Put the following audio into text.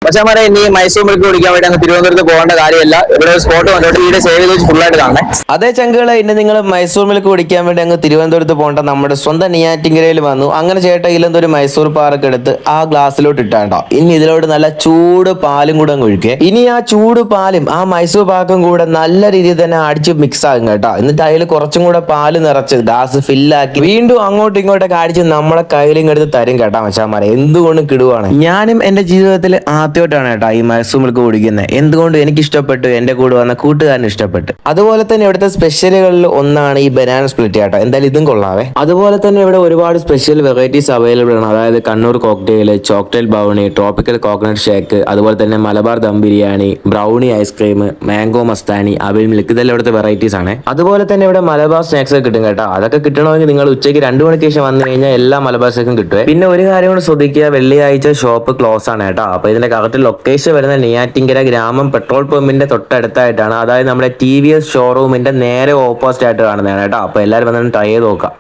പക്ഷേ ഇനി മൈസൂർ മിൽക്ക് കുടിക്കാൻ വേണ്ടി അങ്ങ് തിരുവനന്തപുരത്ത് പോകേണ്ട കാര്യമില്ല. ഇവിടെ ഒരു സ്പോട്ട് വന്നിട്ട് വീഡിയോ സേവ് ചെയ്ത് വെച്ച് ഫുള്ളായിട്ട് കാണണേ. അതേ ചങ്കുകളെ, ഇന്ന് നിങ്ങൾ മൈസൂർ മിൽക്ക് കുടിക്കാൻ വേണ്ടി അങ്ങ് തിരുവനന്തപുരത്ത് പോകേണ്ട നമ്മുടെ സ്വന്തം നെയ്യാറ്റിൻകരയിൽ വന്നു. അങ്ങനെ ചേട്ടാ ഇതിലെന്തൊരു മൈസൂർ പാർക്ക് എടുത്ത് ആ ഗ്ലാസ്സിലോട്ട് ഇട്ടാണ്ടോ. ഇനി ഇതിലോട്ട് നല്ല ചൂട് പാലും കൂടെ അങ്ങ് ഒഴിക്കുക. ഇനി ആ ചൂട് പാലും ആ മൈസൂർ പാക്കും കൂടെ നല്ല രീതിയിൽ തന്നെ അടിച്ച് മിക്സ് ആകും കേട്ടോ. എന്നിട്ട് അതിൽ കുറച്ചും കൂടെ പാല് നിറച്ച് ഗ്ലാസ് ഫില്ലാക്കി വീണ്ടും അങ്ങോട്ടും ഇങ്ങോട്ടൊക്കെ അടിച്ച് നമ്മളെ കയ്യിലും എടുത്ത് തരും കേട്ടോ മച്ചാമാരെ. എന്തുകൊണ്ടും കിടുവാണ്. ഞാനും എന്റെ ജീവിതത്തിൽ ആദ്യമായിട്ടാണ് കേട്ടോ ഈ മൈസൂർ മിൽക്ക് കുടിക്കുന്നത്. എന്തുകൊണ്ട് എനിക്ക് ഇഷ്ടപ്പെട്ടു, എന്റെ കൂടെ വന്ന കൂട്ടുകാരന് ഇഷ്ടപ്പെട്ടു. അതുപോലെ തന്നെ ഇവിടുത്തെ സ്പെഷ്യലുകളിൽ ഒന്നാണ് ഈ ബനാന സ്പ്ലിറ്റ് കേട്ടോ. എന്തായാലും ഇതും കൊള്ളാവേ. അതുപോലെ തന്നെ ഇവിടെ ഒരുപാട് സ്പെഷ്യൽ വെറൈറ്റീസ് അവൈലബിൾ ആണ്. അതായത് Kannur cocktail, chocolate brownie, tropical coconut shake, അതുപോലെ തന്നെ Malabar dum biryani, brownie ice cream, mango mastani, അവിൽ മിൽക്ക്, ഇതെല്ലാം ഇവിടുത്തെ വെറൈറ്റീസ് ആണ്. അതുപോലെ തന്നെ ഇവിടെ മലബാർ സ്നാക്സ് ഒക്കെ കിട്ടും കേട്ടോ. അതൊക്കെ കിട്ടണമെങ്കിൽ നിങ്ങൾ ഉച്ചയ്ക്ക് 2 മണിക്ക് ശേഷം വന്നു കഴിഞ്ഞാൽ എല്ലാ മലബാർ സ്നാക്സും കിട്ടും. പിന്നെ ഒരു കാര്യം കൂടെ ശ്രദ്ധിക്കുക, വെള്ളിയാഴ്ച ഷോപ്പ് ക്ലോസ് ആണ് കേട്ടോ. അപ്പൊ ഇതിന്റെ കറക്റ്റ് ലൊക്കേഷൻ വരുന്ന നെയ്യാറ്റിൻകര ഗ്രാമം പെട്രോൾ പമ്പിന്റെ തൊട്ടടുത്തായിട്ടാണ്. അതായത് നമ്മുടെ TVS ഷോറൂമിന്റെ നേരെ ഓപ്പോസിറ്റ് ആയിട്ട് കാണുന്നതാണ് കേട്ടോ. അപ്പൊ എല്ലാവരും വന്നിട്ട് ട്രൈ ചെയ്ത് നോക്കാം.